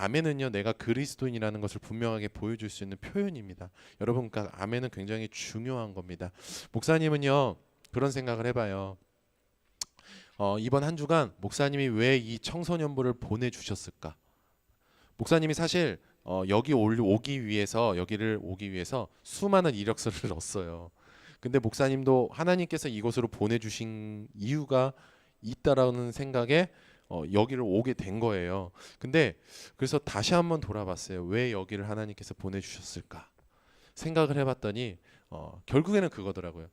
아멘은요, 내가 그리스도인이라는 것을 분명하게 보여줄 수 있는 표현입니다. 여러분, 그러니까 아멘은 굉장히 중요한 겁니다. 목사님은요, 그런 생각을 해봐요. 이번 한 주간 목사님이 왜 이 청소년부를 보내주셨을까? 목사님이 사실 여기를 오기 위해서 수많은 이력서를 넣었어요. 근데 목사님도 하나님께서 이곳으로 보내주신 이유가 있다라는 생각에 여기를 오게 된 거예요. 근데 그래서 다시 한번 돌아봤어요. 왜 여기를 하나님께서 보내주셨을까? 생각을 해봤더니 결국에는 그거더라고요.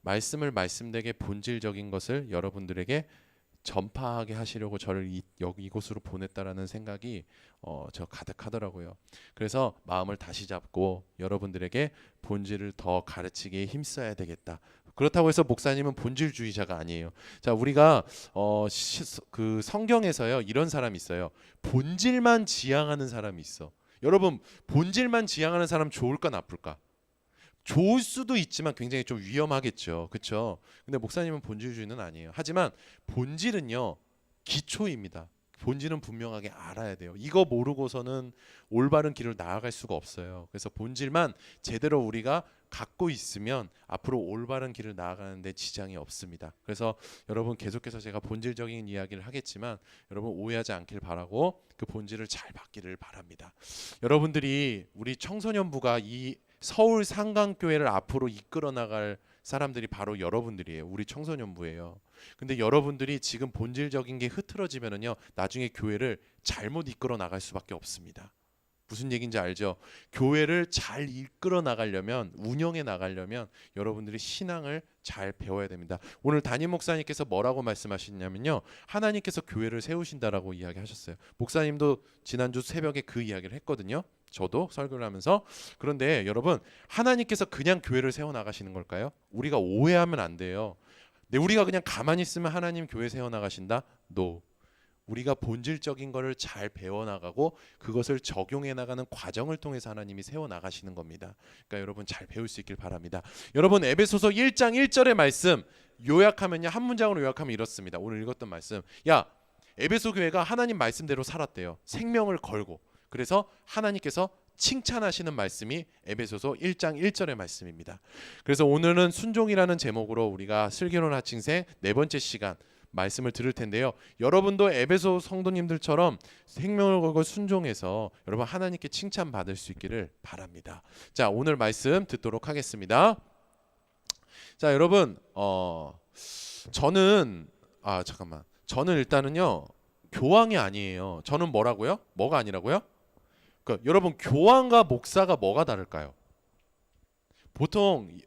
말씀을 말씀되게 본질적인 것을 여러분들에게 전파하게 하시려고 저를 이곳으로 보냈다라는 생각이 저 가득하더라고요. 그래서 마음을 다시 잡고 여러분들에게 본질을 더 가르치기에 힘써야 되겠다. 그렇다고 해서 목사님은 본질주의자가 아니에요. 자, 우리가 그 성경에서요, 이런 사람이 있어요. 본질만 지향하는 사람이 있어. 여러분, 본질만 지향하는 사람 좋을까 나쁠까? 좋을 수도 있지만 굉장히 좀 위험하겠죠. 그렇죠? 근데 목사님은 본질주의는 아니에요. 하지만 본질은요, 기초입니다. 본질은 분명하게 알아야 돼요. 이거 모르고서는 올바른 길을 나아갈 수가 없어요. 그래서 본질만 제대로 우리가 갖고 있으면 앞으로 올바른 길을 나아가는 데 지장이 없습니다. 그래서 여러분, 계속해서 제가 본질적인 이야기를 하겠지만 여러분 오해하지 않길 바라고 그 본질을 잘 받기를 바랍니다. 여러분들이 우리 청소년부가 이 서울 상강교회를 앞으로 이끌어 나갈 사람들이 바로 여러분들이에요. 우리 청소년부예요. 근데 여러분들이 지금 본질적인 게 흐트러지면은요, 나중에 교회를 잘못 이끌어 나갈 수밖에 없습니다. 무슨 얘기인지 알죠? 교회를 잘 이끌어 나가려면, 운영해 나가려면 여러분들이 신앙을 잘 배워야 됩니다. 오늘 담임 목사님께서 뭐라고 말씀하셨냐면요, 하나님께서 교회를 세우신다라고 이야기하셨어요. 목사님도 지난주 새벽에 그 이야기를 했거든요. 저도 설교를 하면서. 그런데 여러분, 하나님께서 그냥 교회를 세워 나가시는 걸까요? 우리가 오해하면 안 돼요. 네, 우리가 그냥 가만히 있으면 하나님 교회 세워 나가신다? No. 우리가 본질적인 거를 잘 배워나가고 그것을 적용해 나가는 과정을 통해서 하나님이 세워나가시는 겁니다. 그러니까 여러분 잘 배울 수 있길 바랍니다. 여러분, 에베소서 1장 1절의 말씀 요약하면요, 한 문장으로 요약하면 이렇습니다. 오늘 읽었던 말씀, 에베소 교회가 하나님 말씀대로 살았대요. 생명을 걸고. 그래서 하나님께서 칭찬하시는 말씀이 에베소서 1장 1절의 말씀입니다. 그래서 오늘은 순종이라는 제목으로 우리가 슬기로운 하층생 네 번째 시간 말씀을 들을 텐데요. 여러분도 에베소 성도님들처럼 생명을 걸고 순종해서 여러분 하나님께 칭찬받을 수 있기를 바랍니다. 자, 오늘 말씀 듣도록 하겠습니다. 자, 여러분, 저는 일단은요, 교황이 아니에요. 저는 뭐라고요? 뭐가 아니라고요? 여러분, 교황과 목사가 뭐가 다를까요? 보통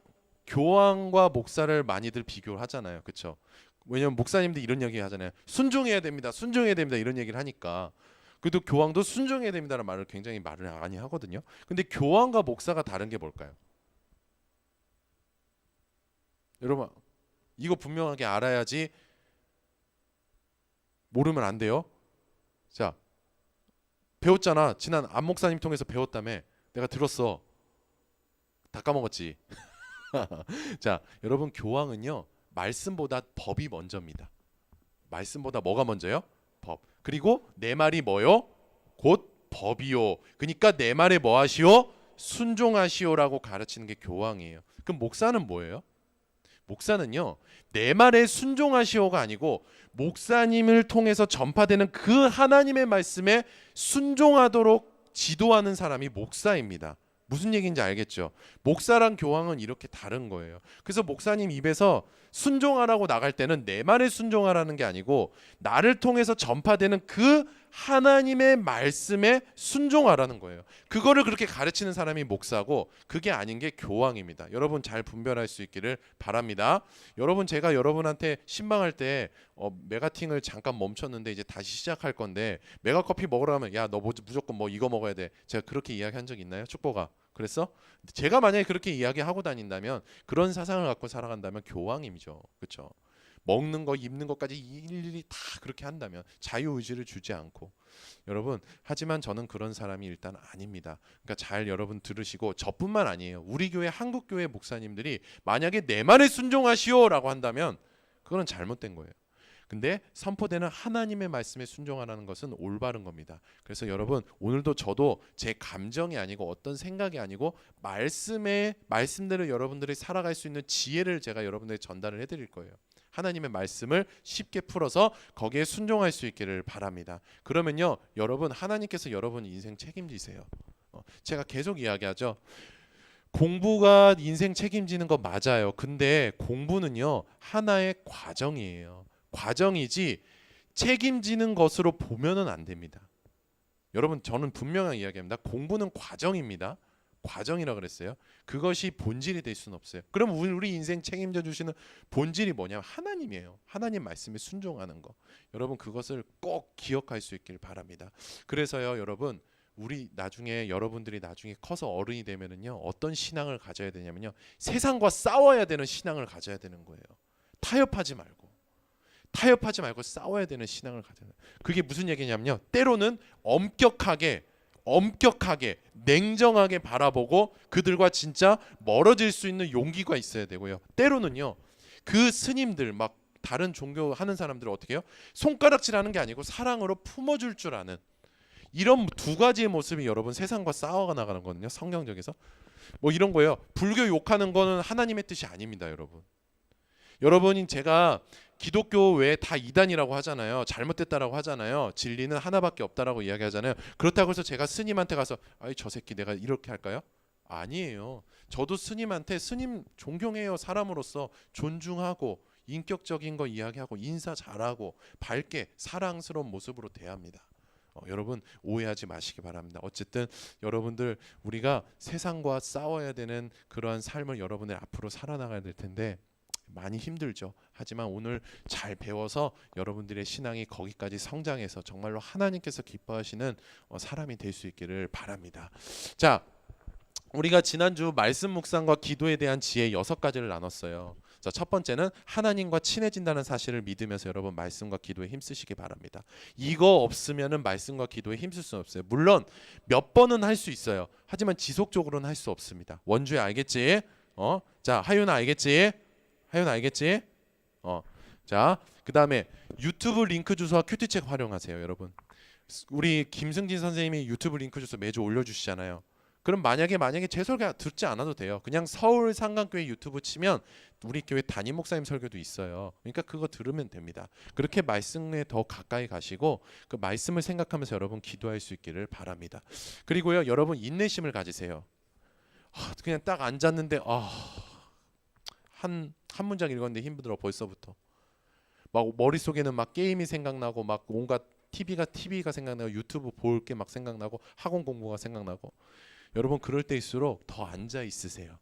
교황과 목사를 많이들 비교를 하잖아요. 그렇죠? 왜냐면 목사님들 이런 얘기 하잖아요. 순종해야 됩니다. 순종해야 됩니다. 이런 얘기를 하니까. 그래도 교황도 순종해야 됩니다라는 말을 굉장히 말을 많이 하거든요. 근데 교황과 목사가 다른 게 뭘까요? 여러분, 이거 분명하게 알아야지 모르면 안 돼요. 자, 배웠잖아. 지난 안 목사님 통해서 배웠다며. 내가 들었어. 다 까먹었지. 자, 여러분, 교황은요, 말씀보다 법이 먼저입니다. 말씀보다 뭐가 먼저요? 법. 그리고 내 말이 뭐요? 곧 법이요. 그러니까 내 말에 뭐 하시오? 순종하시오라고 가르치는 게 교황이에요. 그럼 목사는 뭐예요? 목사는요, 내 말에 순종하시오가 아니고 목사님을 통해서 전파되는 그 하나님의 말씀에 순종하도록 지도하는 사람이 목사입니다. 무슨 얘기인지 알겠죠? 목사랑 교황은 이렇게 다른 거예요. 그래서 목사님 입에서 순종하라고 나갈 때는 내 말에 순종하라는 게 아니고 나를 통해서 전파되는 그 하나님의 말씀에 순종하라는 거예요. 그거를 그렇게 가르치는 사람이 목사고 그게 아닌 게 교황입니다. 여러분 잘 분별할 수 있기를 바랍니다. 여러분, 제가 여러분한테 신방할 때 메가팅을 잠깐 멈췄는데 이제 다시 시작할 건데, 메가커피 먹으러 가면 야, 너 무조건 뭐 이거 먹어야 돼. 제가 그렇게 이야기한 적 있나요? 축복아. 그랬어? 제가 만약에 그렇게 이야기하고 다닌다면, 그런 사상을 갖고 살아간다면 교황임이죠. 그렇죠? 먹는 거, 입는 것까지 일일이 다 그렇게 한다면, 자유의지를 주지 않고. 여러분, 하지만 저는 그런 사람이 일단 아닙니다. 그러니까 잘 여러분 들으시고, 저뿐만 아니에요. 우리 교회, 한국교회 목사님들이 만약에 내 말에 순종하시오라고 한다면 그거는 잘못된 거예요. 근데 선포되는 하나님의 말씀에 순종하라는 것은 올바른 겁니다. 그래서 여러분 오늘도 저도 제 감정이 아니고 어떤 생각이 아니고 말씀대로 여러분들이 살아갈 수 있는 지혜를 제가 여러분들에게 전달을 해드릴 거예요. 하나님의 말씀을 쉽게 풀어서 거기에 순종할 수 있기를 바랍니다. 그러면요 여러분 하나님께서 여러분 인생 책임지세요. 제가 계속 이야기하죠. 공부가 인생 책임지는 거 맞아요. 근데 공부는요 하나의 과정이에요. 과정이지 책임지는 것으로 보면은 안 됩니다. 여러분 저는 분명하게 이야기합니다. 공부는 과정입니다. 과정이라 그랬어요. 그것이 본질이 될 수는 없어요. 그럼 우리 인생 책임져 주시는 본질이 뭐냐면 하나님이에요. 하나님 말씀에 순종하는 거. 여러분 그것을 꼭 기억할 수 있길 바랍니다. 그래서요 여러분 여러분들이 나중에 커서 어른이 되면은요 어떤 신앙을 가져야 되냐면요 세상과 싸워야 되는 신앙을 가져야 되는 거예요. 타협하지 말고 싸워야 되는 신앙을 가져야 돼요. 그게 무슨 얘기냐면요 때로는 엄격하게 냉정하게 바라보고 그들과 진짜 멀어질 수 있는 용기가 있어야 되고요. 때로는요 그 스님들 막 다른 종교 하는 사람들을 어떻게 해요? 손가락질하는 게 아니고 사랑으로 품어줄 줄 아는 이런 두 가지의 모습이 여러분 세상과 싸워가 나가는 거거든요. 성경적에서 뭐 이런 거예요. 불교 욕하는 거는 하나님의 뜻이 아닙니다, 여러분. 여러분이 제가 기독교 외에 다 이단이라고 하잖아요. 잘못됐다라고 하잖아요. 진리는 하나밖에 없다라고 이야기하잖아요. 그렇다고 해서 제가 스님한테 가서 아이 저 새끼 내가 이렇게 할까요? 아니에요. 저도 스님한테 스님 존경해요. 사람으로서 존중하고 인격적인 거 이야기하고 인사 잘하고 밝게 사랑스러운 모습으로 대합니다. 여러분 오해하지 마시기 바랍니다. 어쨌든 여러분들 우리가 세상과 싸워야 되는 그러한 삶을 여러분들 앞으로 살아나가야 될 텐데 많이 힘들죠. 하지만 오늘 잘 배워서 여러분들의 신앙이 거기까지 성장해서 정말로 하나님께서 기뻐하시는 사람이 될 수 있기를 바랍니다. 자, 우리가 지난주 말씀 묵상과 기도에 대한 지혜 6가지를 나눴어요. 자, 첫 번째는 하나님과 친해진다는 사실을 믿으면서 여러분 말씀과 기도에 힘쓰시기 바랍니다. 이거 없으면은 말씀과 기도에 힘쓸 수는 없어요. 물론 몇 번은 할 수 있어요. 하지만 지속적으로는 할 수 없습니다. 원주야 알겠지? 자, 하윤아 알겠지? 자, 그다음에 유튜브 링크 주소와 큐티책 활용하세요, 여러분. 우리 김승진 선생님이 유튜브 링크 주소 매주 올려주시잖아요. 그럼 만약에 제 설교 듣지 않아도 돼요. 그냥 서울 상강교회 유튜브 치면 우리 교회 담임 목사님 설교도 있어요. 그러니까 그거 들으면 됩니다. 그렇게 말씀에 더 가까이 가시고 그 말씀을 생각하면서 여러분 기도할 수 있기를 바랍니다. 그리고요, 여러분 인내심을 가지세요. 그냥 딱 앉았는데 한 문장 읽었는데 힘들어 벌써부터. 막 머릿속에는 막 게임이 생각나고 막 온갖 TV가 생각나고 유튜브 볼 게 막 생각나고 학원 공부가 생각나고. 여러분 그럴 때일수록 더 앉아 있으세요.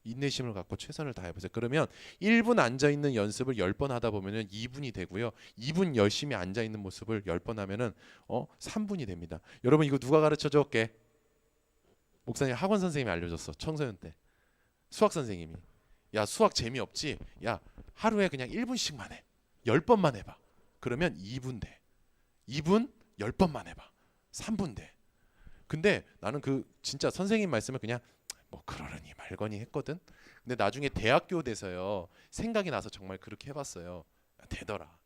인내심을 갖고 최선을 다해보세요. 그러면 1분 앉아있는 연습을 10번 하다 보면 2분이 되고요. 2분 열심히 앉아있는 모습을 10번 하면 3분이 됩니다. 여러분 이거 누가 가르쳐줬게? 목사님 학원 선생님이 알려줬어. 청소년 때. 수학 선생님이. 야 수학 재미없지? 야 하루에 그냥 1분씩만 해. 10번만 해봐. 그러면 2분 돼. 2분 10번만 해봐. 3분 돼. 근데 나는 그 진짜 선생님 말씀을 그냥 뭐 그러려니 말거니 했거든. 근데 나중에 대학교 돼서요 생각이 나서 정말 그렇게 해봤어요. 되더라.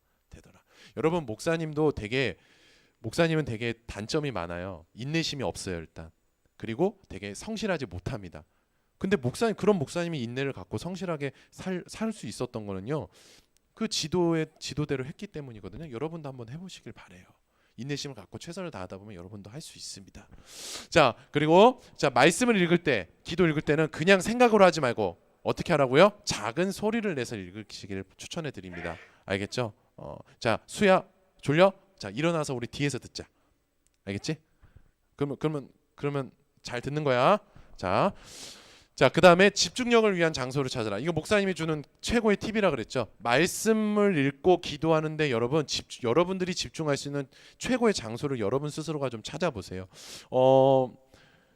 여러분 목사님은 되게 단점이 많아요. 인내심이 없어요 일단. 그리고 되게 성실하지 못합니다. 근데 그런 목사님이 인내를 갖고 성실하게 살 수 있었던 거는요 그 지도대로 했기 때문이거든요. 여러분도 한번 해보시길 바래요. 인내심을 갖고 최선을 다하다 보면 여러분도 할 수 있습니다. 자, 그리고 말씀을 읽을 때, 기도 읽을 때는 그냥 생각으로 하지 말고 어떻게 하라고요? 작은 소리를 내서 읽으시기를 추천해 드립니다. 알겠죠? 자, 수야 졸려? 자, 일어나서 우리 뒤에서 듣자. 알겠지? 그러면 잘 듣는 거야. 자, 그다음에 집중력을 위한 장소를 찾아라. 이거 목사님이 주는 최고의 팁이라 그랬죠. 말씀을 읽고 기도하는데 여러분들이 집중할 수 있는 최고의 장소를 여러분 스스로가 좀 찾아보세요.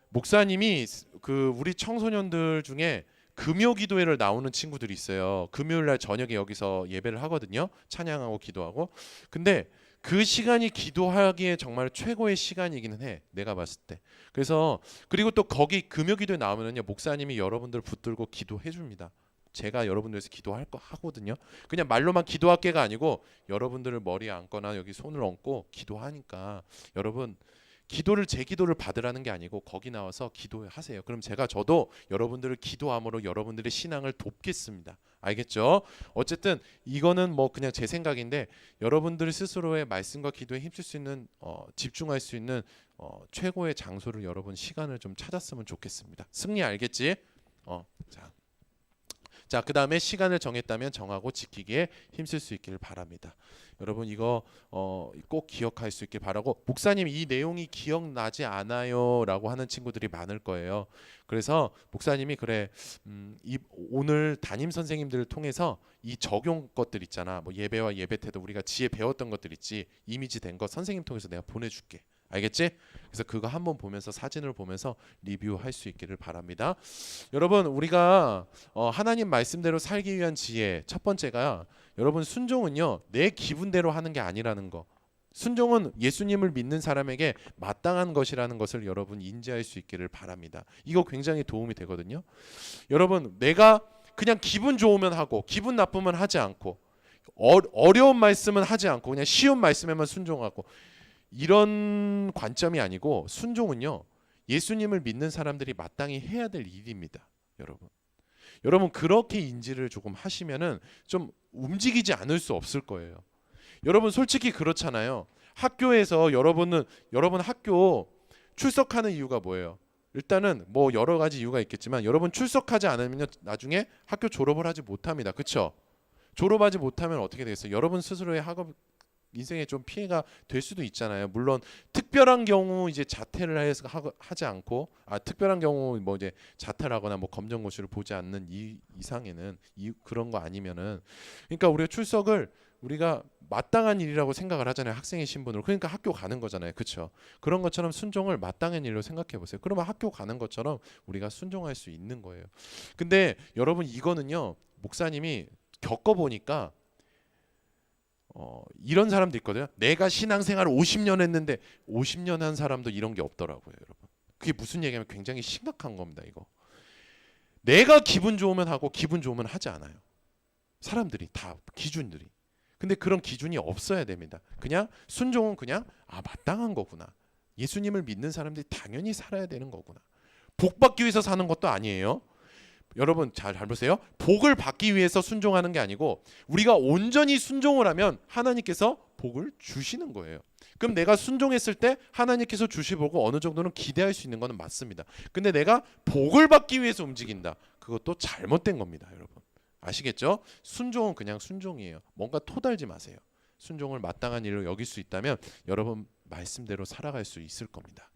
목사님이 우리 청소년들 중에 금요 기도회를 나오는 친구들이 있어요. 금요일 날 저녁에 여기서 예배를 하거든요. 찬양하고 기도하고. 근데 그 시간이 기도하기에 정말 최고의 시간이기는 해. 내가 봤을 때. 그리고 또 거기 금요 기도에 나오면은요 목사님이 여러분들 붙들고 기도해 줍니다. 제가 여러분들 위해서 기도할 거 하거든요. 그냥 말로만 기도할게가 아니고 여러분들을 머리에 앉거나 여기 손을 얹고 기도하니까 여러분 기도를 제 기도를 받으라는 게 아니고 거기 나와서 기도하세요. 그럼 저도 여러분들을 기도함으로 여러분들의 신앙을 돕겠습니다. 알겠죠? 어쨌든 이거는 뭐 그냥 제 생각인데 여러분들 스스로의 말씀과 기도에 힘쓸 수 있는 집중할 수 있는 최고의 장소를 여러분 시간을 좀 찾았으면 좋겠습니다. 승리 알겠지? 자, 그 다음에 시간을 정했다면 정하고 지키기에 힘쓸 수 있기를 바랍니다. 여러분 이거 꼭 기억할 수 있길 바라고, 목사님 이 내용이 기억나지 않아요 라고 하는 친구들이 많을 거예요. 그래서 목사님이 오늘 담임 선생님들을 통해서 이 적용 것들 있잖아, 뭐 예배와 예배 태도 우리가 지혜 배웠던 것들 있지, 이미지 된 거 선생님 통해서 내가 보내줄게. 알겠지? 그래서 그거 한번 보면서 사진을 보면서 리뷰할 수 있기를 바랍니다. 여러분 우리가 하나님 말씀대로 살기 위한 지혜 첫 번째가, 여러분 순종은요 내 기분대로 하는 게 아니라는 거. 순종은 예수님을 믿는 사람에게 마땅한 것이라는 것을 여러분 인지할 수 있기를 바랍니다. 이거 굉장히 도움이 되거든요. 여러분 내가 그냥 기분 좋으면 하고 기분 나쁘면 하지 않고 어려운 말씀은 하지 않고 그냥 쉬운 말씀에만 순종하고 이런 관점이 아니고, 순종은요 예수님을 믿는 사람들이 마땅히 해야 될 일입니다. 여러분 그렇게 인지를 조금 하시면은 좀 움직이지 않을 수 없을 거예요. 여러분 솔직히 그렇잖아요. 학교에서 여러분 학교 출석하는 이유가 뭐예요? 일단은 뭐 여러 가지 이유가 있겠지만 여러분 출석하지 않으면 나중에 학교 졸업을 하지 못합니다. 그렇죠? 졸업하지 못하면 어떻게 되겠어요? 여러분 스스로의 학업 인생에 좀 피해가 될 수도 있잖아요. 물론 특별한 경우 이제 자퇴를 해서 하지 않고, 특별한 경우 뭐 이제 자퇴하거나 뭐 검정고시를 보지 않는 이상에는 그런 거 아니면은, 그러니까 우리가 출석을 우리가 마땅한 일이라고 생각을 하잖아요. 학생의 신분으로. 그러니까 학교 가는 거잖아요. 그렇죠? 그런 것처럼 순종을 마땅한 일로 생각해 보세요. 그러면 학교 가는 것처럼 우리가 순종할 수 있는 거예요. 근데 여러분 이거는요 목사님이 겪어보니까 이런 사람도 있거든요. 내가 신앙생활을 50년 했는데 50년 한 사람도 이런 게 없더라고요, 여러분. 그게 무슨 얘기냐면 굉장히 심각한 겁니다, 이거. 내가 기분 좋으면 하고 기분 좋으면 하지 않아요. 사람들이 다 기준들이. 근데 그런 기준이 없어야 됩니다. 그냥 순종은 그냥 마땅한 거구나. 예수님을 믿는 사람들이 당연히 살아야 되는 거구나. 복 받기 위해서 사는 것도 아니에요. 여러분 잘 보세요. 복을 받기 위해서 순종하는 게 아니고 우리가 온전히 순종을 하면 하나님께서 복을 주시는 거예요. 그럼 내가 순종했을 때 하나님께서 주시보고 어느 정도는 기대할 수 있는 거는 맞습니다. 근데 내가 복을 받기 위해서 움직인다. 그것도 잘못된 겁니다, 여러분. 아시겠죠? 순종은 그냥 순종이에요. 뭔가 토달지 마세요. 순종을 마땅한 일로 여길 수 있다면 여러분 말씀대로 살아갈 수 있을 겁니다.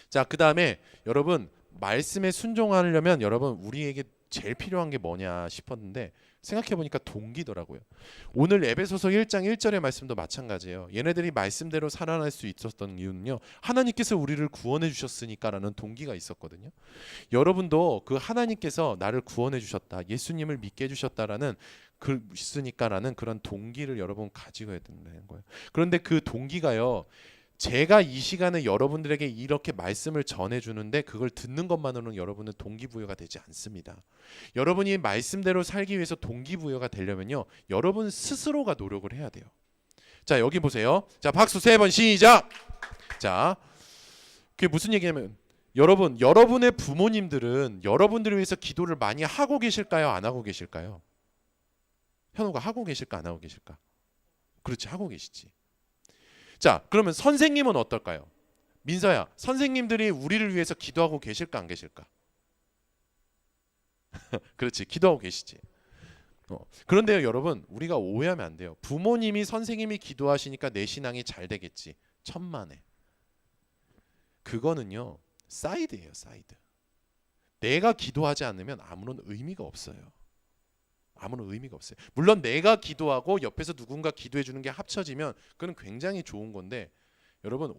자, 그 다음에 여러분 말씀에 순종하려면 여러분 우리에게 제일 필요한 게 뭐냐 싶었는데 생각해보니까 동기더라고요. 오늘 에베소서 1장 1절의 말씀도 마찬가지예요. 얘네들이 말씀대로 살아날 수 있었던 이유는요, 하나님께서 우리를 구원해 주셨으니까라는 동기가 있었거든요. 여러분도 그 하나님께서 나를 구원해 주셨다, 예수님을 믿게 해주셨다라는 있으니까라는 그런 동기를 여러분 가지고 해야 된다는 거예요. 그런데 그 동기가요, 제가 이 시간에 여러분들에게 이렇게 말씀을 전해주는데 그걸 듣는 것만으로는 여러분은 동기부여가 되지 않습니다. 여러분이 말씀대로 살기 위해서 동기부여가 되려면요, 여러분 스스로가 노력을 해야 돼요. 자, 여기 보세요. 자, 박수 3번 시작. 자, 그게 무슨 얘기냐면 여러분의 부모님들은 여러분들을 위해서 기도를 많이 하고 계실까요? 안 하고 계실까요? 현우가 하고 계실까? 안 하고 계실까? 그렇지, 하고 계시지. 자, 그러면 선생님은 어떨까요? 민서야, 선생님들이 우리를 위해서 기도하고 계실까 안 계실까? 그렇지, 기도하고 계시지. 그런데요 여러분, 우리가 오해하면 안 돼요. 부모님이 선생님이 기도하시니까 내 신앙이 잘 되겠지. 천만에. 그거는요 사이드예요, 사이드. 내가 기도하지 않으면 아무런 의미가 없어요. 아무런 의미가 없어요. 물론 내가 기도하고 옆에서 누군가 기도해 주는 게 합쳐지면 그건 굉장히 좋은 건데, 여러분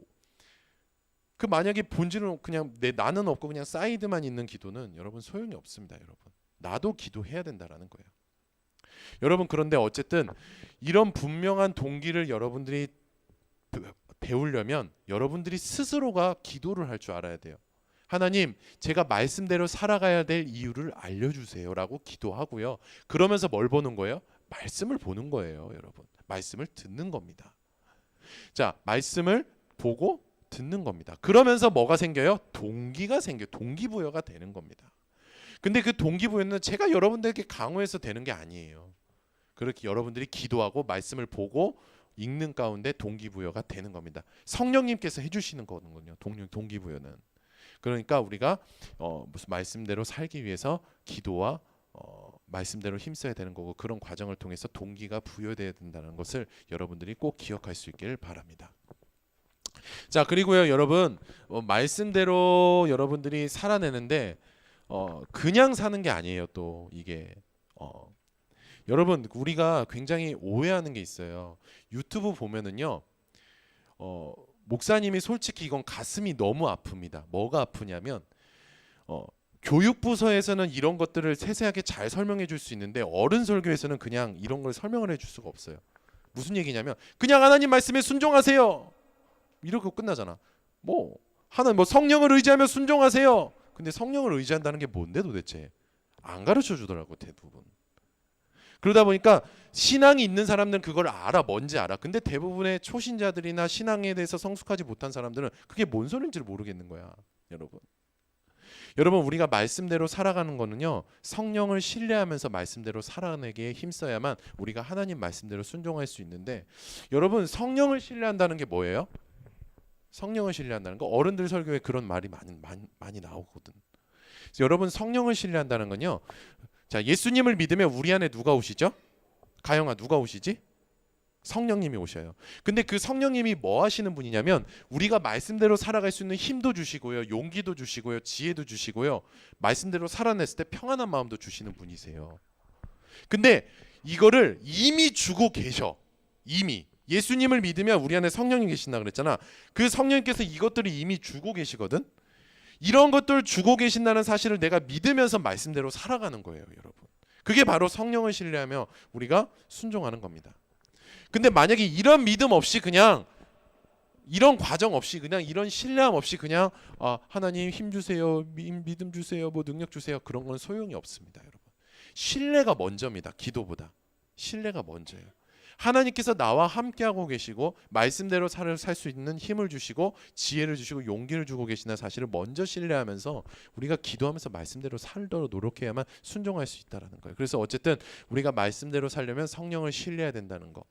그 만약에 본질은 그냥 나는 없고 그냥 사이드만 있는 기도는 여러분 소용이 없습니다. 여러분 나도 기도해야 된다라는 거예요. 여러분 그런데 어쨌든 이런 분명한 동기를 여러분들이 배우려면 여러분들이 스스로가 기도를 할 줄 알아야 돼요. 하나님, 제가 말씀대로 살아가야 될 이유를 알려주세요라고 기도하고요. 그러면서 뭘 보는 거예요? 말씀을 보는 거예요, 여러분. 말씀을 듣는 겁니다. 자, 말씀을 보고 듣는 겁니다. 그러면서 뭐가 생겨요? 동기가 생겨요. 동기부여가 되는 겁니다. 근데 그 동기부여는 제가 여러분들에게 강요해서 되는 게 아니에요. 그렇게 여러분들이 기도하고 말씀을 보고 읽는 가운데 동기부여가 되는 겁니다. 성령님께서 해주시는 거거든요. 동기부여는. 그러니까 우리가 무슨 말씀대로 살기 위해서 기도와 말씀대로 힘써야 되는 거고, 그런 과정을 통해서 동기가 부여돼야 된다는 것을 여러분들이 꼭 기억할 수 있기를 바랍니다. 자, 그리고요 여러분, 말씀대로 여러분들이 살아내는데 그냥 사는 게 아니에요. 또 이게 여러분, 우리가 굉장히 오해하는 게 있어요. 유튜브 보면은요 목사님이 솔직히 이건 가슴이 너무 아픕니다. 뭐가 아프냐면 교육부서에서는 이런 것들을 세세하게 잘 설명해 줄 수 있는데 어른 설교에서는 그냥 이런 걸 설명을 해줄 수가 없어요. 무슨 얘기냐면 그냥 하나님 말씀에 순종하세요, 이렇게 끝나잖아. 뭐 하나님, 뭐 성령을 의지하며 순종하세요. 근데 성령을 의지한다는 게 뭔데 도대체? 안 가르쳐 주더라고 대부분. 그러다 보니까 신앙이 있는 사람들은 그걸 알아, 뭔지 알아. 근데 대부분의 초신자들이나 신앙에 대해서 성숙하지 못한 사람들은 그게 뭔 소리인지를 모르겠는 거야, 여러분. 여러분, 우리가 말씀대로 살아가는 거는요, 성령을 신뢰하면서 말씀대로 살아내기에 힘써야만 우리가 하나님 말씀대로 순종할 수 있는데, 여러분, 성령을 신뢰한다는 게 뭐예요? 성령을 신뢰한다는 거, 어른들 설교에 그런 말이 많이 나오거든. 그래서 여러분, 성령을 신뢰한다는 건요, 자, 예수님을 믿으면 우리 안에 누가 오시죠? 가영아, 누가 오시지? 성령님이 오셔요. 근데 그 성령님이 뭐 하시는 분이냐면 우리가 말씀대로 살아갈 수 있는 힘도 주시고요, 용기도 주시고요, 지혜도 주시고요, 말씀대로 살아냈을 때 평안한 마음도 주시는 분이세요. 근데 이거를 이미 주고 계셔. 이미 예수님을 믿으면 우리 안에 성령이 계신다 그랬잖아. 그 성령님께서 이것들을 이미 주고 계시거든. 이런 것들을 주고 계신다는 사실을 내가 믿으면서 말씀대로 살아가는 거예요, 여러분. 그게 바로 성령을 신뢰하며 우리가 순종하는 겁니다. 근데 만약에 이런 믿음 없이, 그냥 이런 과정 없이, 그냥 이런 신뢰함 없이 그냥 하나님 힘 주세요, 믿음 주세요, 뭐 능력 주세요, 그런 건 소용이 없습니다, 여러분. 신뢰가 먼저입니다. 기도보다 신뢰가 먼저예요. 하나님께서 나와 함께하고 계시고 말씀대로 살 수 있는 힘을 주시고 지혜를 주시고 용기를 주고 계시는 사실을 먼저 신뢰하면서 우리가 기도하면서 말씀대로 살도록 노력해야만 순종할 수 있다는 거예요. 그래서 어쨌든 우리가 말씀대로 살려면 성령을 신뢰해야 된다는 거,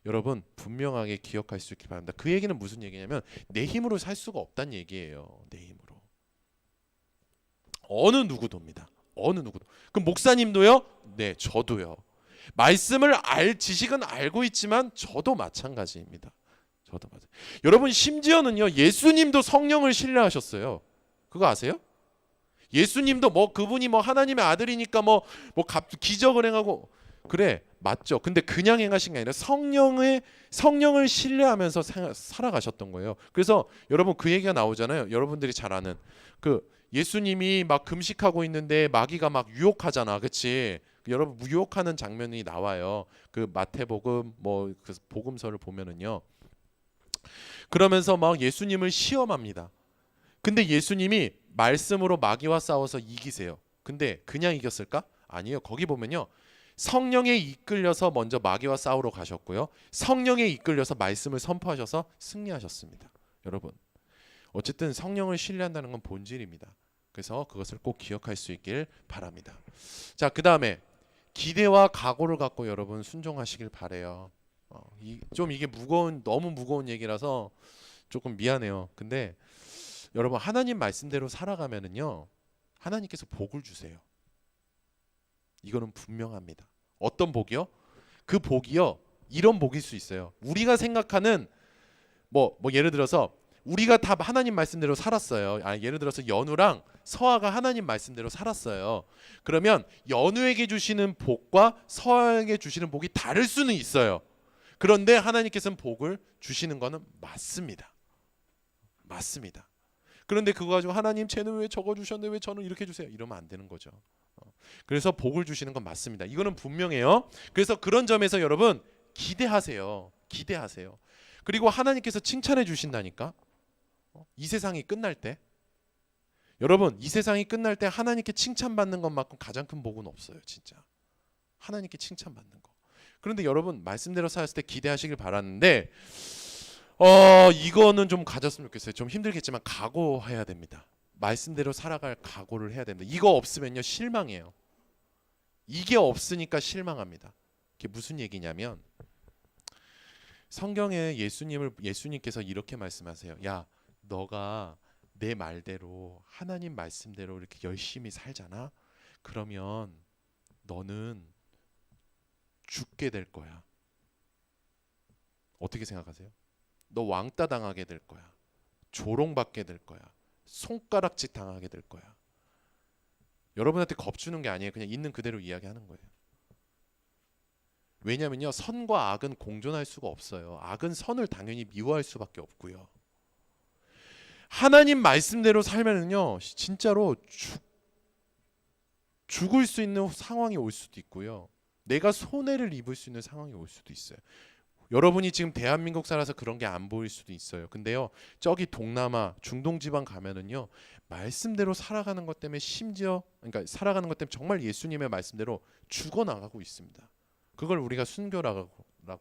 여러분 분명하게 기억할 수 있길 바랍니다. 그 얘기는 무슨 얘기냐면 내 힘으로 살 수가 없다는 얘기예요. 내 힘으로. 어느 누구도입니다. 어느 누구도. 그럼 목사님도요? 네, 저도요. 말씀을 지식은 알고 있지만 저도 마찬가지입니다. 저도 마찬가지. 여러분, 심지어는요, 예수님도 성령을 신뢰하셨어요. 그거 아세요? 예수님도 뭐 그분이 뭐 하나님의 아들이니까 뭐 기적을 행하고, 그래, 맞죠. 근데 그냥 행하신 게 아니라 성령을 신뢰하면서 살아가셨던 거예요. 그래서 여러분, 그 얘기가 나오잖아요. 여러분들이 잘 아는 그 예수님이 막 금식하고 있는데 마귀가 막 유혹하잖아, 그렇지? 여러분, 유혹하는 장면이 나와요. 그 마태복음 그 복음서를 보면은요. 그러면서 막 예수님을 시험합니다. 근데 예수님이 말씀으로 마귀와 싸워서 이기세요. 근데 그냥 이겼을까? 아니에요. 거기 보면요, 성령에 이끌려서 먼저 마귀와 싸우러 가셨고요, 성령에 이끌려서 말씀을 선포하셔서 승리하셨습니다. 여러분, 어쨌든 성령을 신뢰한다는 건 본질입니다. 그래서 그것을 꼭 기억할 수 있길 바랍니다. 자, 그 다음에 기대와 각오를 갖고 여러분 순종하시길 바래요. 좀 이게 너무 무거운 얘기라서 조금 미안해요. 근데 여러분, 하나님 말씀대로 살아가면은요, 하나님께서 복을 주세요. 이거는 분명합니다. 어떤 복이요? 그 복이요, 이런 복일 수 있어요. 우리가 생각하는 예를 들어서 우리가 다 하나님 말씀대로 살았어요. 예를 들어서 연우랑 서아가 하나님 말씀대로 살았어요. 그러면 연우에게 주시는 복과 서아에게 주시는 복이 다를 수는 있어요. 그런데 하나님께서는 복을 주시는 거는 맞습니다. 맞습니다. 그런데 그거 가지고 하나님, 쟤는 왜 저거 주셨는데 왜 저는 이렇게 주세요, 이러면 안 되는 거죠. 그래서 복을 주시는 건 맞습니다. 이거는 분명해요. 그래서 그런 점에서 여러분 기대하세요. 기대하세요. 그리고 하나님께서 칭찬해 주신다니까. 이 세상이 끝날 때 여러분, 이 세상이 끝날 때 하나님께 칭찬받는 것만큼 가장 큰 복은 없어요. 진짜 하나님께 칭찬받는 거. 그런데 여러분, 말씀대로 살았을 때 기대하시길 바라는데 이거는 좀 가졌으면 좋겠어요. 좀 힘들겠지만 각오해야 됩니다. 말씀대로 살아갈 각오를 해야 됩니다. 이거 없으면요 실망해요. 이게 없으니까 실망합니다. 이게 무슨 얘기냐면, 성경에 예수님께서 이렇게 말씀하세요. 야, 너가 내 말대로 하나님 말씀대로 이렇게 열심히 살잖아. 그러면 너는 죽게 될 거야. 어떻게 생각하세요? 너 왕따 당하게 될 거야. 조롱받게 될 거야. 손가락질 당하게 될 거야. 여러분한테 겁주는 게 아니에요. 그냥 있는 그대로 이야기하는 거예요. 왜냐면요, 선과 악은 공존할 수가 없어요. 악은 선을 당연히 미워할 수밖에 없고요. 하나님 말씀대로 살면은요, 진짜로 죽을 수 있는 상황이 올 수도 있고요. 내가 손해를 입을 수 있는 상황이 올 수도 있어요. 여러분이 지금 대한민국 살아서 그런 게 안 보일 수도 있어요. 근데요, 저기 동남아, 중동 지방 가면은요, 말씀대로 살아가는 것 때문에 그러니까 살아가는 것 때문에 정말 예수님의 말씀대로 죽어 나가고 있습니다. 그걸 우리가 순교라고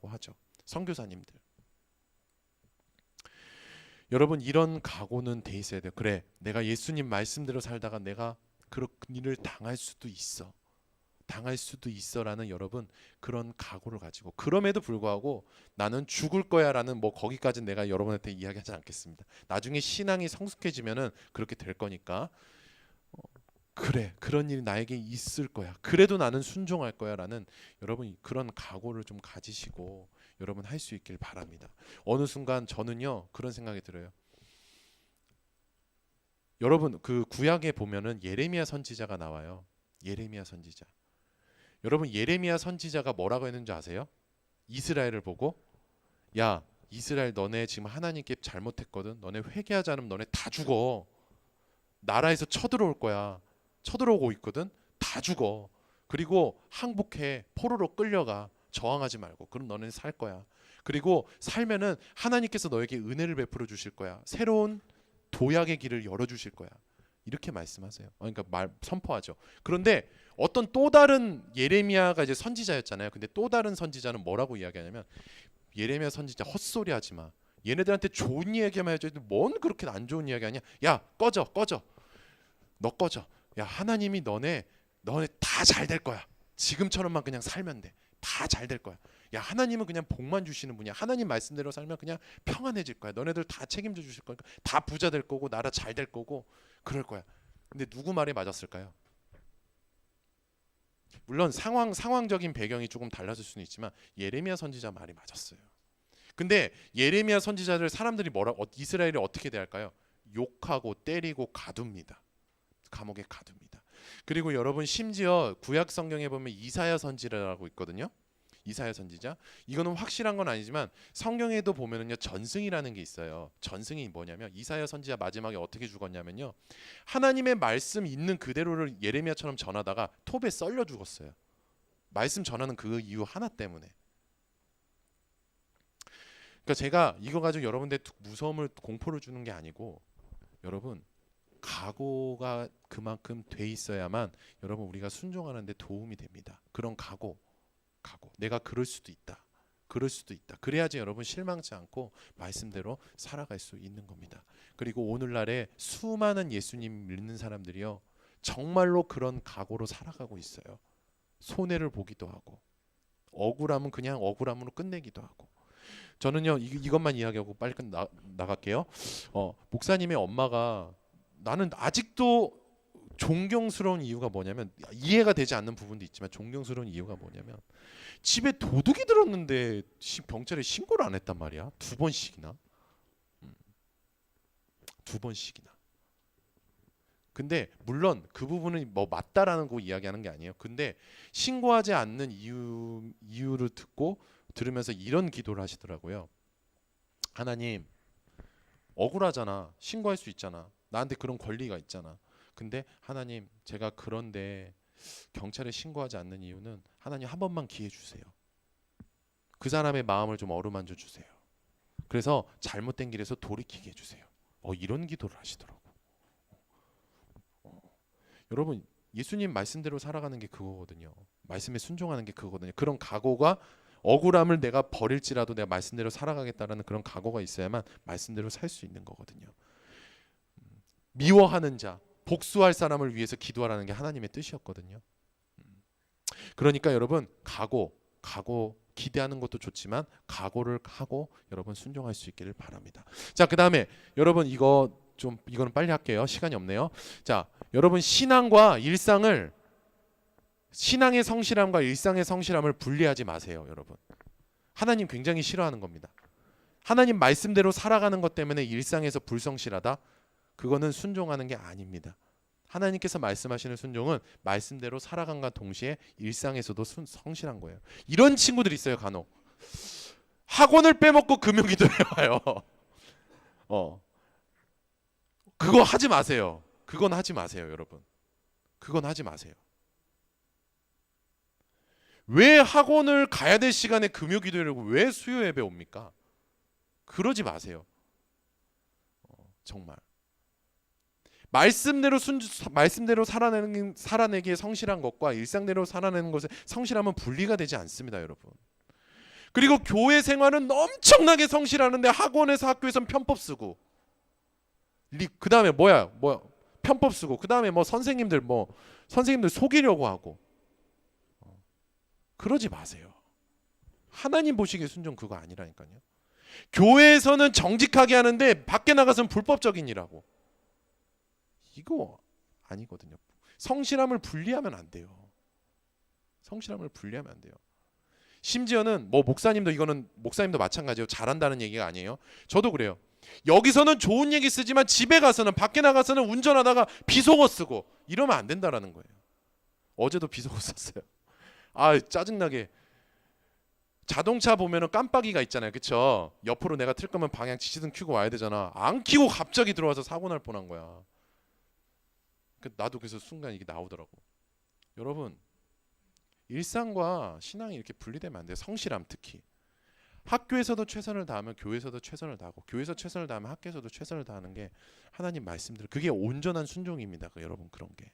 하죠. 선교사님들. 여러분, 이런 각오는 돼 있어야 돼요. 그래, 내가 예수님 말씀대로 살다가 내가 그런 일을 당할 수도 있어라는 여러분 그런 각오를 가지고, 그럼에도 불구하고 나는 죽을 거야라는 뭐 거기까지는 내가 여러분한테 이야기하지 않겠습니다. 나중에 신앙이 성숙해지면은 그렇게 될 거니까, 그래, 그런 일이 나에게 있을 거야. 그래도 나는 순종할 거야라는 여러분 그런 각오를 좀 가지시고 여러분 할 수 있길 바랍니다. 어느 순간 저는요 그런 생각이 들어요. 여러분, 그 구약에 보면은 예레미야 선지자가 나와요. 예레미야 선지자. 여러분, 예레미야 선지자가 뭐라고 했는지 아세요? 이스라엘을 보고, 야, 이스라엘, 너네 지금 하나님께 잘못했거든. 너네 회개하지 않으면 너네 다 죽어. 나라에서 쳐들어올 거야. 쳐들어오고 있거든. 다 죽어. 그리고 항복해. 포로로 끌려가. 저항하지 말고. 그럼 너는 살 거야. 그리고 살면은 하나님께서 너에게 은혜를 베풀어 주실 거야. 새로운 도약의 길을 열어 주실 거야. 이렇게 말씀하세요. 그러니까 선포하죠. 그런데 어떤 또 다른 예레미야가 이제 선지자였잖아요. 근데 또 다른 선지자는 뭐라고 이야기하냐면, 예레미야 선지자 헛소리 하지 마. 얘네들한테 좋은 이야기만 해줘. 뭔 그렇게 안 좋은 이야기 하냐? 야, 꺼져. 너 꺼져. 야, 하나님이 너네 다 잘 될 거야. 지금처럼만 그냥 살면 돼. 다 잘 될 거야. 야, 하나님은 그냥 복만 주시는 분이야. 하나님 말씀대로 살면 그냥 평안해질 거야. 너네들 다 책임져 주실 거니까 다 부자 될 거고 나라 잘 될 거고 그럴 거야. 근데 누구 말에 맞았을까요? 물론 상황적인 배경이 조금 달라질 수는 있지만 예레미야 선지자 말이 맞았어요. 근데 예레미야 선지자들 사람들이 이스라엘이 어떻게 대할까요? 욕하고 때리고 가둡니다. 감옥에 가둡니다. 그리고 여러분, 심지어 구약 성경에 보면 이사야 선지자라고 있거든요. 이사야 선지자. 이거는 확실한 건 아니지만 성경에도 보면은요 전승이라는 게 있어요. 전승이 뭐냐면, 이사야 선지자 마지막에 어떻게 죽었냐면요, 하나님의 말씀 있는 그대로를 예레미야처럼 전하다가 톱에 썰려 죽었어요. 말씀 전하는 그 이유 하나 때문에. 그러니까 제가 이거 가지고 여러분들 무서움을 공포를 주는 게 아니고, 여러분 각오가 그만큼 돼 있어야만 여러분 우리가 순종하는 데 도움이 됩니다. 그런 각오. 내가 그럴 수도 있다. 그래야지 여러분 실망치 않고 말씀대로 살아갈 수 있는 겁니다. 그리고 오늘날에 수많은 예수님 믿는 사람들이요, 정말로 그런 각오로 살아가고 있어요. 손해를 보기도 하고, 억울하면 그냥 억울함으로 끝내기도 하고. 저는요 이것만 이야기하고 빨리 나갈게요. 목사님의 엄마가, 나는 아직도 존경스러운 이유가 뭐냐면, 이해가 되지 않는 부분도 있지만 존경스러운 이유가 뭐냐면, 집에 도둑이 들었는데 경찰에 신고를 안 했단 말이야. 두 번씩이나. 근데 물론 그 부분은 뭐 맞다라는 거 이야기하는 게 아니에요. 근데 신고하지 않는 이유를 들으면서 이런 기도를 하시더라고요. 하나님, 억울하잖아. 신고할 수 있잖아. 나한테 그런 권리가 있잖아. 근데 하나님, 제가 그런데 경찰에 신고하지 않는 이유는 하나님 한 번만 기회 주세요. 그 사람의 마음을 좀 어루만져 주세요. 그래서 잘못된 길에서 돌이키게 해주세요. 이런 기도를 하시더라고. 여러분 예수님 말씀대로 살아가는 게 그거거든요. 말씀에 순종하는 게 그거거든요. 그런 각오가 억울함을 내가 버릴지라도 내가 말씀대로 살아가겠다라는 그런 각오가 있어야만 말씀대로 살 수 있는 거거든요. 미워하는 자, 복수할 사람을 위해서 기도하라는 게 하나님의 뜻이었거든요. 그러니까 여러분 각오 기대하는 것도 좋지만 각오를 하고 여러분 순종할 수 있기를 바랍니다. 자, 그다음에 여러분 이거는 빨리 할게요. 시간이 없네요. 자, 여러분 신앙의 성실함과 일상의 성실함을 분리하지 마세요, 여러분. 하나님 굉장히 싫어하는 겁니다. 하나님 말씀대로 살아가는 것 때문에 일상에서 불성실하다? 그거는 순종하는 게 아닙니다. 하나님께서 말씀하시는 순종은 말씀대로 살아간과 동시에 일상에서도 성실한 거예요. 이런 친구들이 있어요, 간혹. 학원을 빼먹고 금요기도를 와요. 그거 하지 마세요. 그건 하지 마세요, 여러분. 그건 하지 마세요. 왜 학원을 가야 될 시간에 금요기도를 왜 수요 예배 옵니까? 그러지 마세요. 정말. 말씀대로 살아내기에 성실한 것과 일상대로 살아내는 것에 성실함은 분리가 되지 않습니다, 여러분. 그리고 교회 생활은 엄청나게 성실하는데 학원에서 학교에서는 편법 쓰고, 그 다음에 뭐야 편법 쓰고, 그 다음에 선생님들 속이려고 하고, 그러지 마세요. 하나님 보시기에 순종 그거 아니라니까요. 교회에서는 정직하게 하는데 밖에 나가서는 불법적인 일하고, 이거 아니거든요. 성실함을 분리하면 안 돼요. 성실함을 분리하면 안 돼요. 심지어는 목사님도 마찬가지예요. 잘한다는 얘기가 아니에요. 저도 그래요. 여기서는 좋은 얘기 쓰지만 집에 가서는, 밖에 나가서는 운전하다가 비속어 쓰고 이러면 안 된다라는 거예요. 어제도 비속어 썼어요. 짜증나게. 자동차 보면은 깜빡이가 있잖아요, 그쵸? 옆으로 내가 틀 거면 방향 지시등 켜고 와야 되잖아. 안 켜고 갑자기 들어와서 사고 날 뻔한 거야. 나도 그래서 순간 이게 나오더라고. 여러분, 일상과 신앙이 이렇게 분리되면 안 돼요. 성실함 특히. 학교에서도 최선을 다하면 교회에서도 최선을 다하고, 교회에서 최선을 다하면 학교에서도 최선을 다하는 게 하나님 말씀대로, 그게 온전한 순종입니다. 여러분, 그런 게.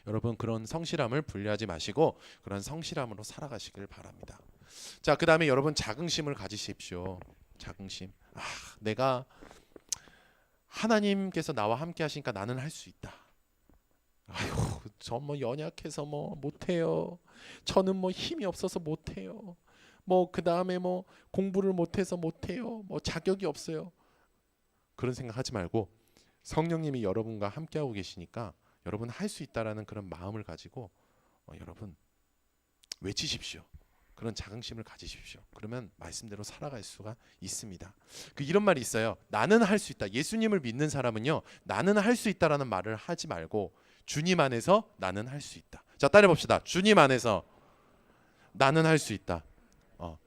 여러분, 그런 성실함을 분리하지 마시고 그런 성실함으로 살아가시길 바랍니다. 자, 그 다음에 여러분 자긍심을 가지십시오. 자긍심. 내가 하나님께서 나와 함께 하시니까 나는 할 수 있다. 저 연약해서 못해요. 저는 힘이 없어서 못해요. 그 다음에 공부를 못해서 못해요. 자격이 없어요. 그런 생각하지 말고 성령님이 여러분과 함께하고 계시니까 여러분 할 수 있다라는 그런 마음을 가지고 여러분 외치십시오. 그런 자긍심을 가지십시오. 그러면 말씀대로 살아갈 수가 있습니다. 이런 말이 있어요. 나는 할 수 있다. 예수님을 믿는 사람은요, 나는 할 수 있다라는 말을 하지 말고 주님 안에서 나는 할 수 있다. 자, 따라해 봅시다. 주님 안에서 나는 할 수 있다.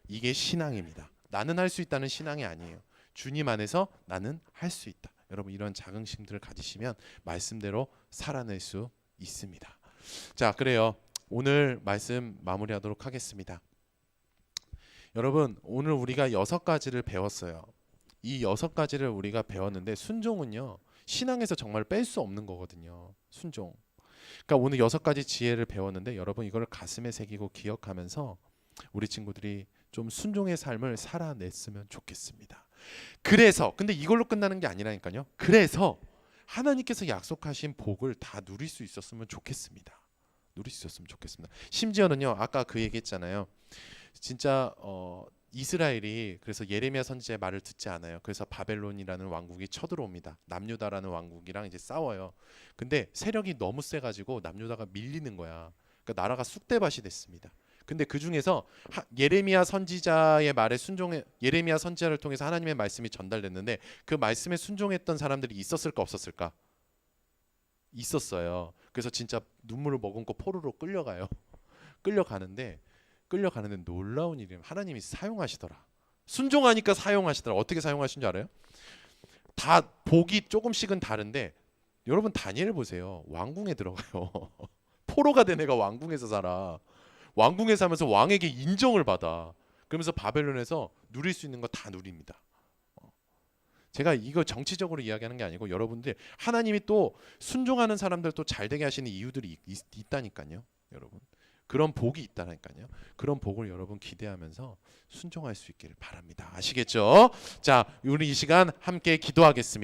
이게 신앙입니다. 나는 할 수 있다는 신앙이 아니에요. 주님 안에서 나는 할 수 있다. 여러분, 이런 자긍심들을 가지시면 말씀대로 살아낼 수 있습니다. 자, 그래요. 오늘 말씀 마무리하도록 하겠습니다. 여러분, 오늘 우리가 6가지를 배웠어요. 이 6가지를 우리가 배웠는데, 순종은요, 신앙에서 정말 뺄 수 없는 거거든요. 순종. 그러니까 오늘 6가지 지혜를 배웠는데, 여러분 이걸 가슴에 새기고 기억하면서 우리 친구들이 좀 순종의 삶을 살아냈으면 좋겠습니다. 근데 이걸로 끝나는 게 아니라니까요. 그래서 하나님께서 약속하신 복을 다 누릴 수 있었으면 좋겠습니다. 심지어는요, 아까 그 얘기했잖아요. 진짜 이스라엘이 그래서 예레미야 선지자의 말을 듣지 않아요. 그래서 바벨론이라는 왕국이 쳐들어옵니다. 남유다라는 왕국이랑 이제 싸워요. 근데 세력이 너무 세가지고 남유다가 밀리는 거야. 그러니까 나라가 쑥대밭이 됐습니다. 근데 그 중에서 예레미야 선지자의 말에 예레미야 선지자를 통해서 하나님의 말씀이 전달됐는데, 그 말씀에 순종했던 사람들이 있었을까 없었을까? 있었어요. 그래서 진짜 눈물을 머금고 포로로 끌려가는데 놀라운 일이에요. 하나님이 사용하시더라. 순종하니까 사용하시더라. 어떻게 사용하신 줄 알아요? 다 복이 조금씩은 다른데, 여러분 다니엘 보세요. 왕궁에 들어가요. 포로가 된 애가 왕궁에서 살아. 왕궁에 살면서 왕에게 인정을 받아. 그러면서 바벨론에서 누릴 수 있는 거 다 누립니다. 제가 이거 정치적으로 이야기하는 게 아니고 여러분들 하나님이 또 순종하는 사람들 또 잘 되게 하시는 이유들이 있다니까요. 여러분. 그런 복이 있다니까요. 그런 복을 여러분 기대하면서 순종할 수 있기를 바랍니다. 아시겠죠? 자, 우리 이 시간 함께 기도하겠습니다.